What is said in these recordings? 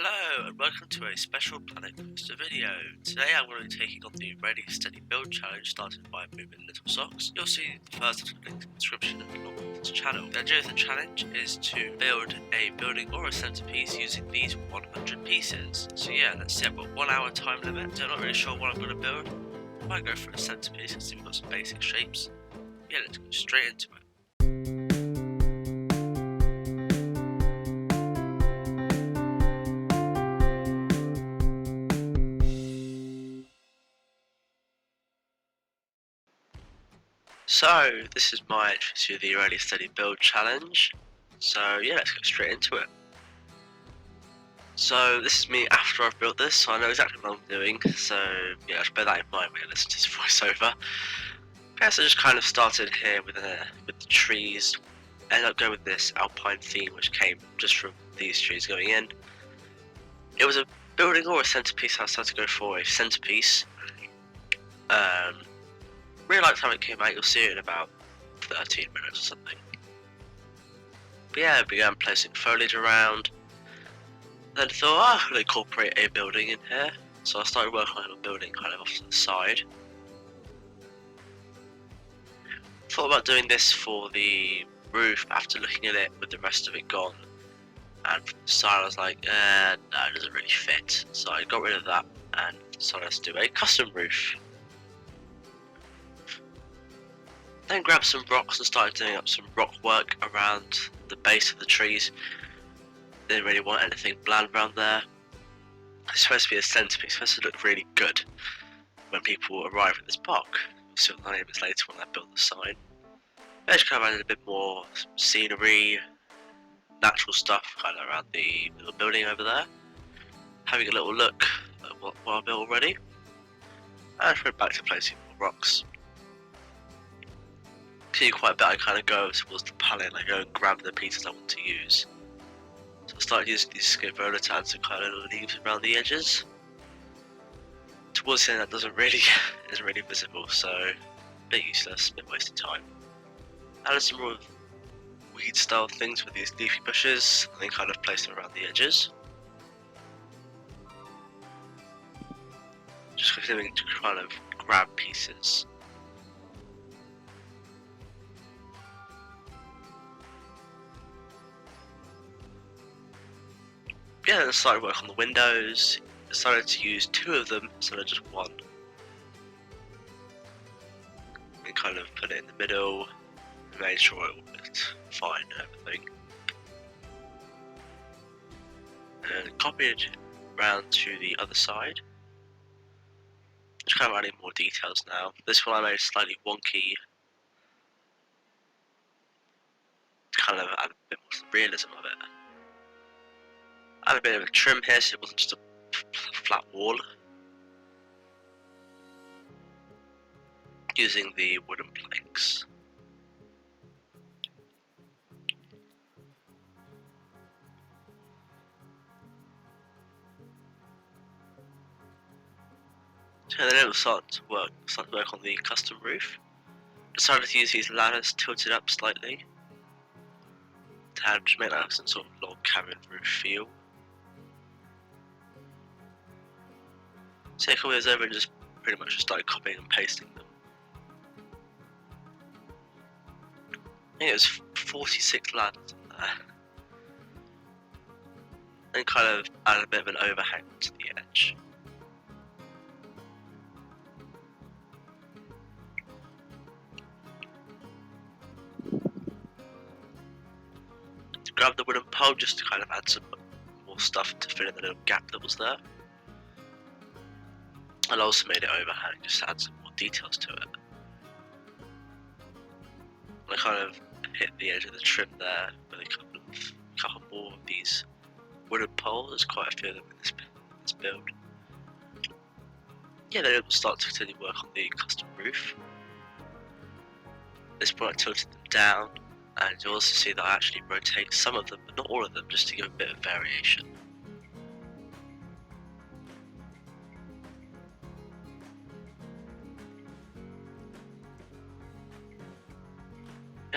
Hello and welcome to a special Planet Coaster video. Today I'm going to be taking on the Ready Steady Build challenge started by Moomin Littlesocks. You'll see the first link in the description along with this channel. The idea of the challenge is to build a building or a centerpiece using these 100 pieces. So yeah, let's see, I've got 1 hour time limit, so I'm not really sure what I'm going to build. I might go for a centerpiece because we've got some basic shapes. Yeah, let's go straight into it. So, this is my entry to the Ready Steady Build challenge. So yeah, let's go straight into it. So this is me after I've built this, so I know exactly what I'm doing. So yeah, just bear that in mind when you listen to this voiceover. Yeah, so I just kind of started here with the trees. Ended up going with this Alpine theme, which came just from these trees going in. It was a building or a centerpiece. I decided to go for a centerpiece. Really liked how it came out. You'll see it in about 13 minutes or something. But yeah, I began placing foliage around. Then thought, I could incorporate a building in here. So I started working on a building kind of off to the side. Thought about doing this for the roof after looking at it with the rest of it gone. And from the side I was like, no, it doesn't really fit. So I got rid of that and decided to do a custom roof. Then grabbed some rocks and started doing up some rock work around the base of the trees. Didn't really want anything bland around there. It's supposed to be a centerpiece, it's supposed to look really good when people arrive at this park. We'll see what the name is later when I build the sign. I just kind of added a bit more scenery, natural stuff kind of around the little building over there. Having a little look at what I built already. And went back to placing more rocks. See quite a bit, I kind of go towards the palette and I go and grab the pieces I want to use. So I started using these scapola to add some kind of leaves around the edges. Towards the end that isn't really visible, so a bit useless, a bit wasted time. Added some more weed style things with these leafy bushes and then kind of placed them around the edges. Just continuing to kind of grab pieces. Yeah, then I started work on the windows. Decided to use 2 of them instead of just 1. And kind of put it in the middle, and made sure it looked fine and everything. And copied around to the other side. Just kind of adding more details now. This one I made slightly wonky. To kind of add a bit more realism of it. I had a bit of a trim here so it wasn't just a flat wall. Using the wooden planks. So then it will start to work on the custom roof. Decided to use these ladders tilted up slightly to make that some sort of log cabin roof feel. Take all those over and just pretty much just started copying and pasting them. I think it was 46 ladders in there. And kind of added a bit of an overhang to the edge. Grab the wooden pole just to kind of add some more stuff to fill in the little gap that was there. And also made it overhang just to add some more details to it. And I kind of hit the edge of the trim there with a couple more of these wooden poles. There's quite a few of them in this build. Yeah, then it will start to continue work on the custom roof. At this point I tilted them down, and you'll also see that I actually rotate some of them, but not all of them, just to give a bit of variation.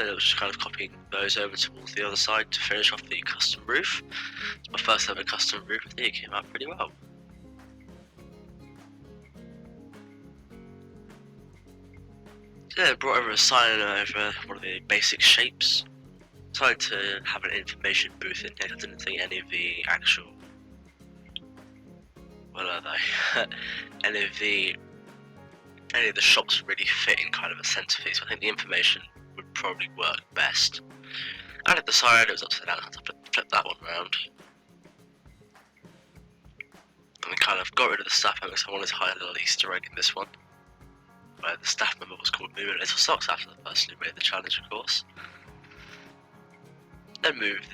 yeah, I was just kind of copying those over towards the other side to finish off the custom roof. It's my first ever custom roof. I think it came out pretty well. Yeah, I brought over a sign over one of the basic shapes. Tried to have an information booth in here. I didn't think any of the actual, what are they? any of the shops really fit in kind of a centerpiece. I think the information would probably work best. I had the sign, it was upside down, I had to flip that one around. And we kind of got rid of the staff member because I wanted to hide a little Easter egg in this one, where the staff member was called Moomin Littlesocks after the person who made the challenge, of course. Then moved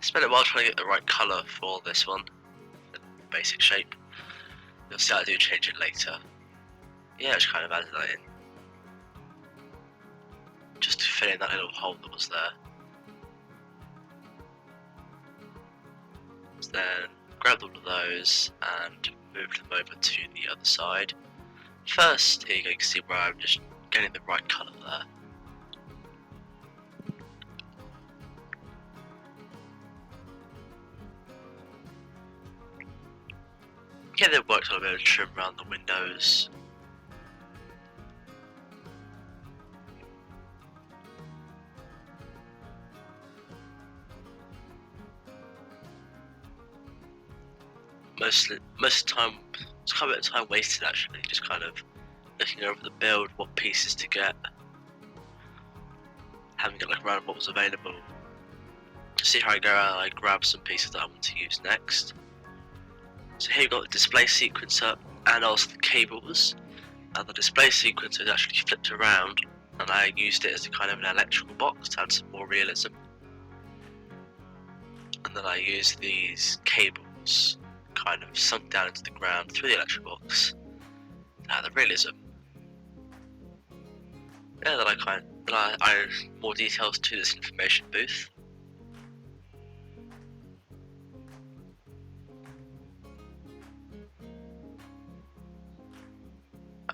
spent a while trying to get the right colour for this one, the basic shape. You'll see I do change it later. Yeah, just kind of added that in, just to fill in that little hole that was there. So then grabbed all of those and moved them over to the other side. First, here you go, you can see where I'm just getting the right colour there. Yeah, they worked on a bit of trim around the windows. Most of the time, it's quite a bit of time wasted actually, just kind of looking over the build, what pieces to get, having a look around what was available. See how I go around and I grab some pieces that I want to use next. So here you've got the display sequencer and also the cables. And the display sequencer is actually flipped around, and I used it as a kind of an electrical box to add some more realism. And then I used these cables kind of sunk down into the ground through the electrical box to add the realism. Yeah, then I added more details to this information booth.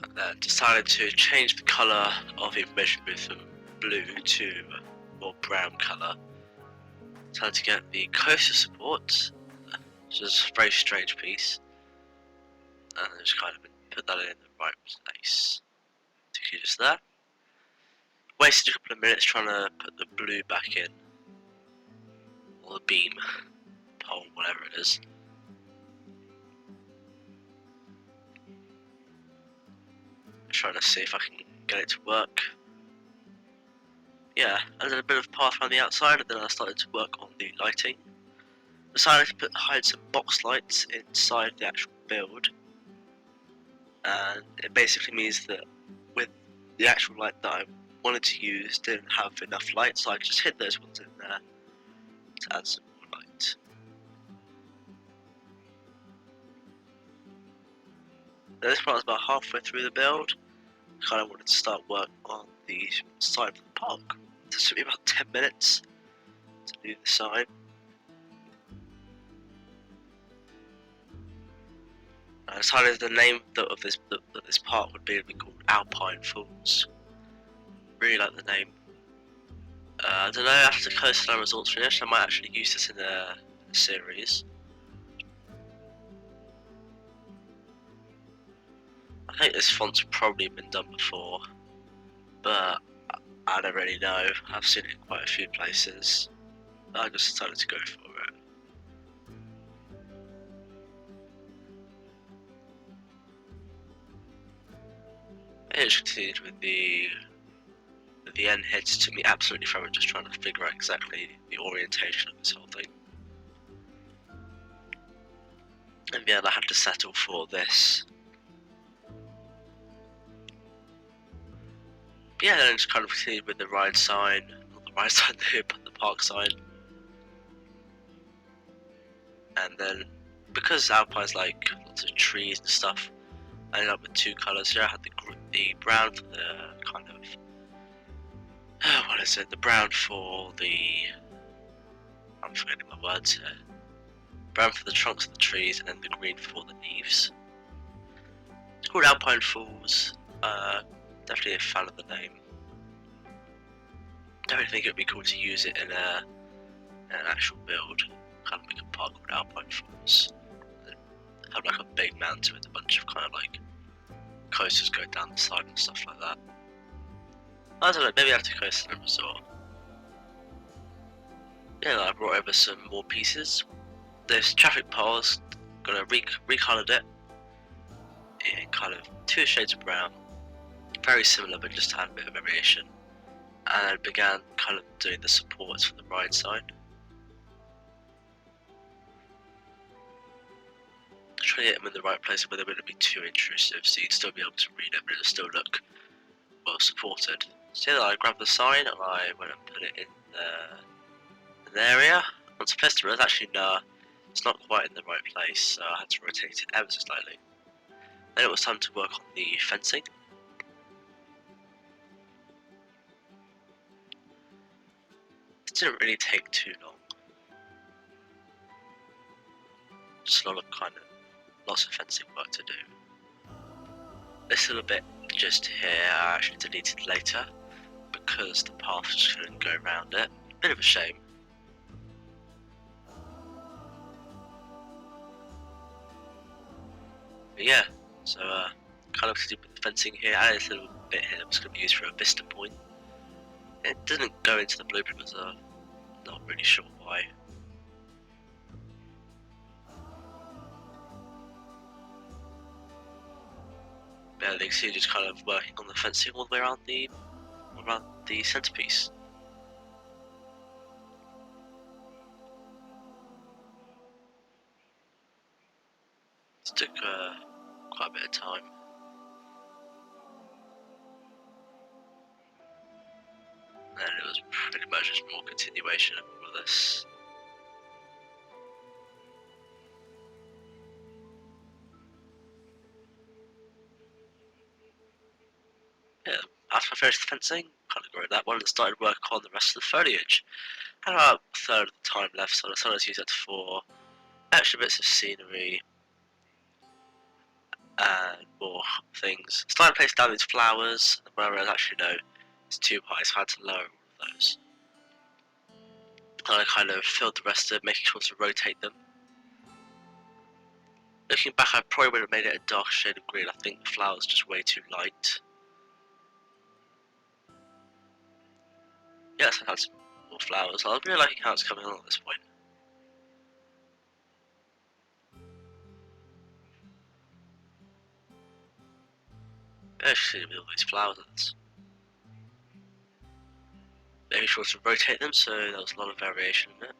And then decided to change the colour of the information booth from blue to a more brown colour. Decided to get the coaster support, which is a very strange piece, and just kind of put that in the right place. Took you just there. Wasted a couple of minutes trying to put the blue back in, or the beam, pole, whatever it is. Trying to see if I can get it to work. Yeah, I did a bit of path around the outside, and then I started to work on the lighting. Decided to hide some box lights inside the actual build, and it basically means that with the actual light that I wanted to use didn't have enough light, so I just hid those ones in there to add some more light. Now this part was about halfway through the build. I kind of wanted to start work on the side of the park. It took me about 10 minutes to do the sign. I decided the name of this park would be called Alpine Falls. Really like the name. I don't know, after the coastline results finish, I might actually use this in a series. I think this font's probably been done before, but I don't really know. I've seen it in quite a few places. I just decided to go for it. I just continued with the end hits. Took me absolutely forever just trying to figure out exactly the orientation of this whole thing. In the end, I had to settle for this. Yeah, then just kind of continued with the ride sign, not the ride sign, the park sign. And then, because Alpine's like lots of trees and stuff, I ended up with two colours. Here I had the brown for the kind of, what is it, the brown for the, I'm forgetting my words here. Brown for the trunks of the trees, and then the green for the leaves. It's called Alpine Falls. Definitely a fan of the name. don't think it would be cool to use it in an actual build. Kind of like a park called Alpine Falls. And have like a big mountain with a bunch of kind of like coasters going down the side and stuff like that. I don't know, maybe I have to coast in a resort. Yeah, I brought over some more pieces. This traffic pole's gonna recolored it in kind of 2 shades of brown, very similar but just had a bit of variation, and I began kind of doing the supports for the ride side. Trying to get them in the right place where they wouldn't be too intrusive, so you'd still be able to read it, but it'll still look well supported. So yeah, I grabbed the sign and I went and put it in the area. I'm supposed to realize actually no, it's not quite in the right place, so I had to rotate it ever so slightly. Then it was time to work on the fencing. It didn't really take too long. Just a lot of lots of fencing work to do. This little bit just here I actually deleted later because the path just couldn't go around it. Bit of a shame. But yeah, so kind of continued with the fencing here. I added a little bit here that was going to be used for a vista point. It didn't go into the blueprint because I'm not really sure why. Yeah, you can see just kind of working on the fencing all the way around the centrepiece. It took quite a bit of time. And it was pretty much just more continuation of all of this. Yeah, after I finished the fencing, kind of grew that one and started work on the rest of the foliage. Had about a third of the time left, so I decided to use it for extra bits of scenery and more things. Started to place down these flowers, and when I realised actually no, it's too high, so I had to lower all of those. And I kind of filled the rest of making sure to rotate them. Looking back, I probably would have made it a dark shade of green. I think the flowers just way too light. Yes, I had some more flowers. I'm really liking how it's coming along at this point. Actually, with all these flowers, making sure to rotate them, so there was a lot of variation in it.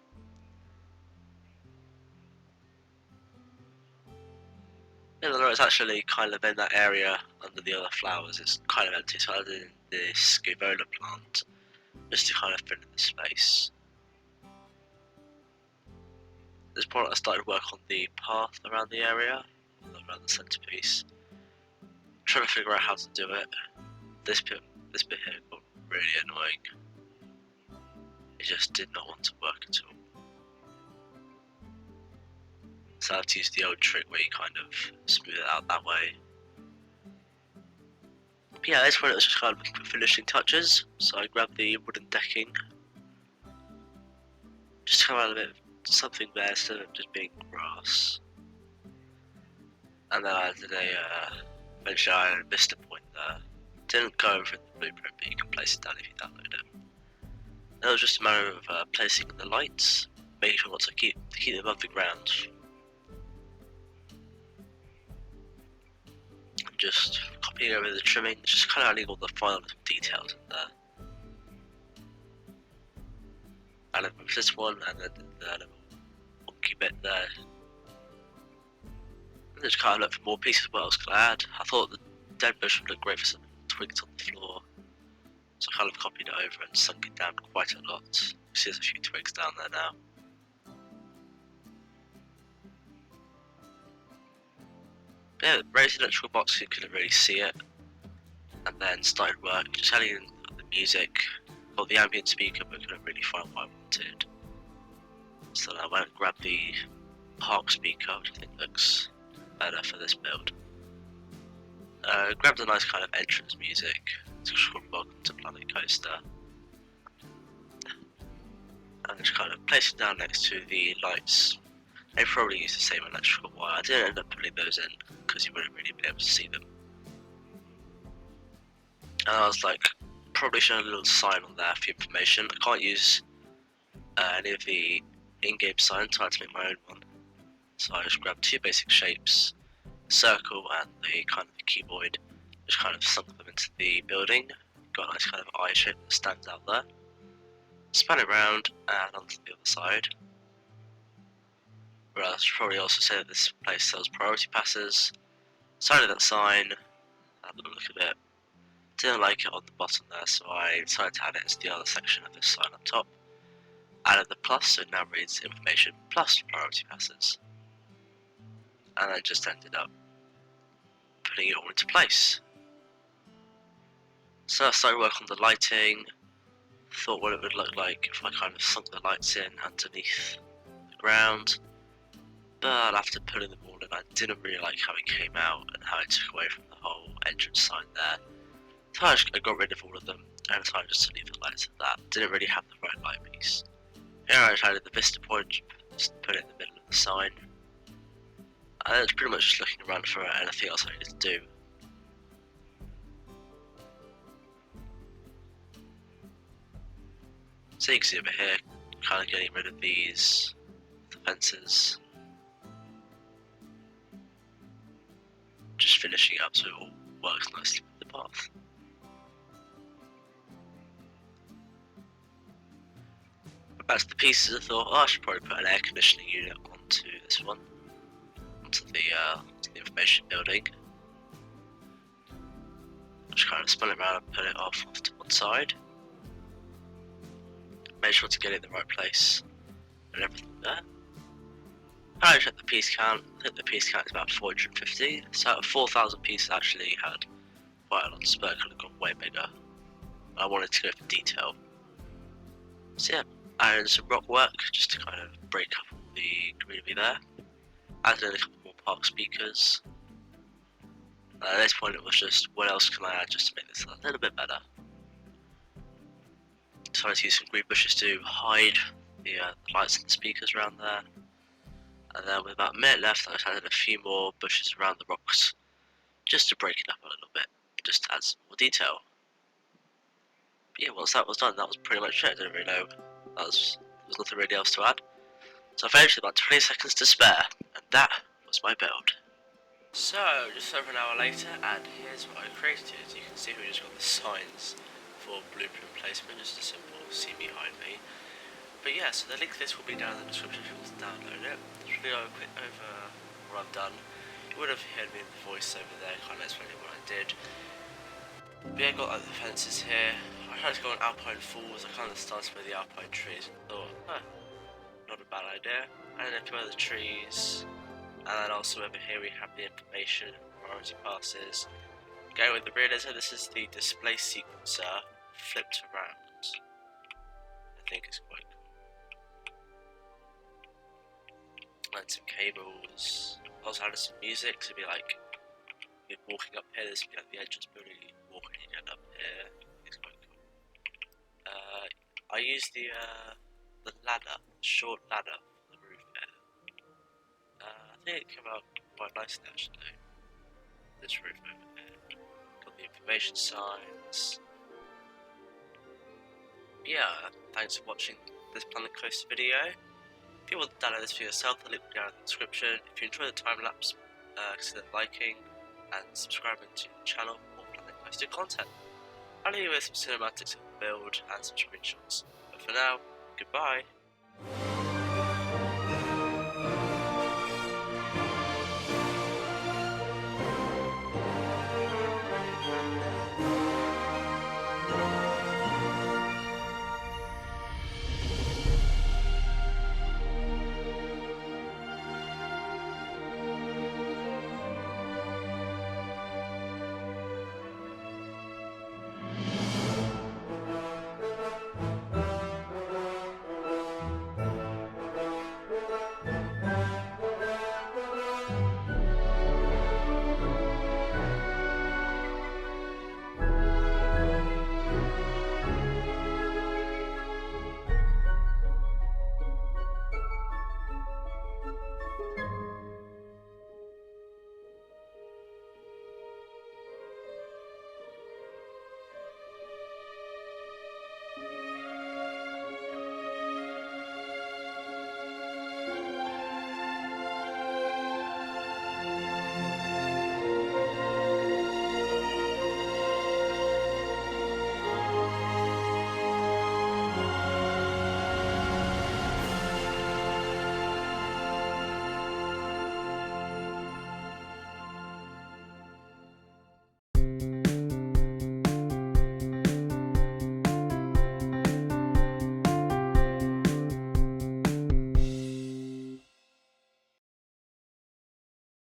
Yeah, the it's actually kind of in that area under the other flowers. It's kind of empty, so I did this scuvola plant just to kind of fill in the space. At this point, I started work on the path around the area, around the centrepiece. Trying to figure out how to do it. This bit here got really annoying. It just did not want to work at all. So I have to use the old trick where you kind of smooth it out that way. But yeah, this one it was just kind of looking for finishing touches. So I grabbed the wooden decking, just to come out a bit of something there instead of just being grass. And then I did eventually I had a vista point there. Didn't go over in the blueprint, but you can place it down if you download it. And it was just a matter of placing the lights, making sure not to keep them above the ground. And just copying over the trimming, just kind of adding all the final little details in there. And then with this one, and then the little wonky bit there. And just kind of look for more pieces what else could I add. I thought the dead bush would look great for some twigs on the floor. So I kind of copied it over and sunk it down quite a lot. You see there's a few twigs down there now. Yeah, raised the electrical box so you couldn't really see it. And then started work, just adding in the music. Got the ambient speaker but couldn't really find what I wanted. So I went and grabbed the park speaker, which I think looks better for this build. Grabbed a nice kind of entrance music. It's called Welcome to Planet Coaster. and just kind of place it down next to the lights. They probably use the same electrical wire. I didn't end up putting those in because you wouldn't really be able to see them. And I was like, probably showing a little sign on there for information. I can't use any of the in-game signs, so I had to make my own one. So I just grabbed two basic shapes, circle and the kind of cuboid, just kind of sunk them into the building. Got a nice kind of eye shape that stands out there. Span it round and onto the other side. But I should probably also say that this place sells priority passes. Decided that sign, had a little look at it. Didn't like it on the bottom there, so I decided to add it as the other section of this sign up top. Added the plus, so it now reads information plus priority passes. And I just ended up putting it all into place. So I started working on the lighting, thought what it would look like if I kind of sunk the lights in underneath the ground. But after putting them all in, I didn't really like how it came out and how it took away from the whole entrance sign there. So I got rid of all of them and decided just to leave the lights at that. Didn't really have the right light piece. Here I added the vista point, just put it in the middle of the sign. And it's pretty much just looking around for anything else I needed to do. So you can see over here, kind of getting rid of these fences. Just finishing up so it all works nicely with the path. Back to the pieces, I thought, oh, I should probably put an air conditioning unit onto this one, onto the information building. Just kind of spun it around and put it off to one side. Made sure to get it in the right place and everything there. I checked the piece count. I think the piece count is about 450. So out of 4,000 pieces, I actually had quite a lot of spare. Could have gone way bigger. I wanted to go for detail. So yeah, I added some rock work just to kind of break up all the greenery there. Added in a couple more park speakers. At this point, it was just what else can I add just to make this a little bit better. Decided to use some green bushes to hide the lights and the speakers around there. And then with about a minute left, I just added a few more bushes around the rocks, just to break it up a little bit, just to add some more detail. But yeah, once that was done, that was pretty much it. I didn't really know, there was nothing really else to add. So I finished with about 20 seconds to spare, and that was my build. So, just over an hour later, and here's what I created. You can see we just got the signs for blueprint placement, just a simple see behind me. But yeah, so the link to this will be down in the description if you want to download it. Just really quick over what I've done. You would have heard me in the voice over there, kind of explaining what I did. But yeah, I got like the fences here. I tried to go on Alpine Falls. I kind of started with the Alpine trees and thought, not a bad idea. And then a few other trees. And then also over here we have the information, priority passes. Going with the realism, this is the display sequencer flipped around. I think it's quite cool. And some cables. Also added some music, so it'd be like you're walking up here, this would be like the entrance building, you walk and you get up here. It's quite cool. I used the ladder, short ladder on the roof here. I think it came out quite nicely actually. This roof over here. Got the information signs. Yeah, thanks for watching this Planet Coaster video. If you want to download this for yourself, the link will be down in the description. If you enjoy the time lapse, consider liking and subscribing to the channel for Planet Coaster content. I'll leave you with some cinematics of the build and some screenshots. But for now, goodbye.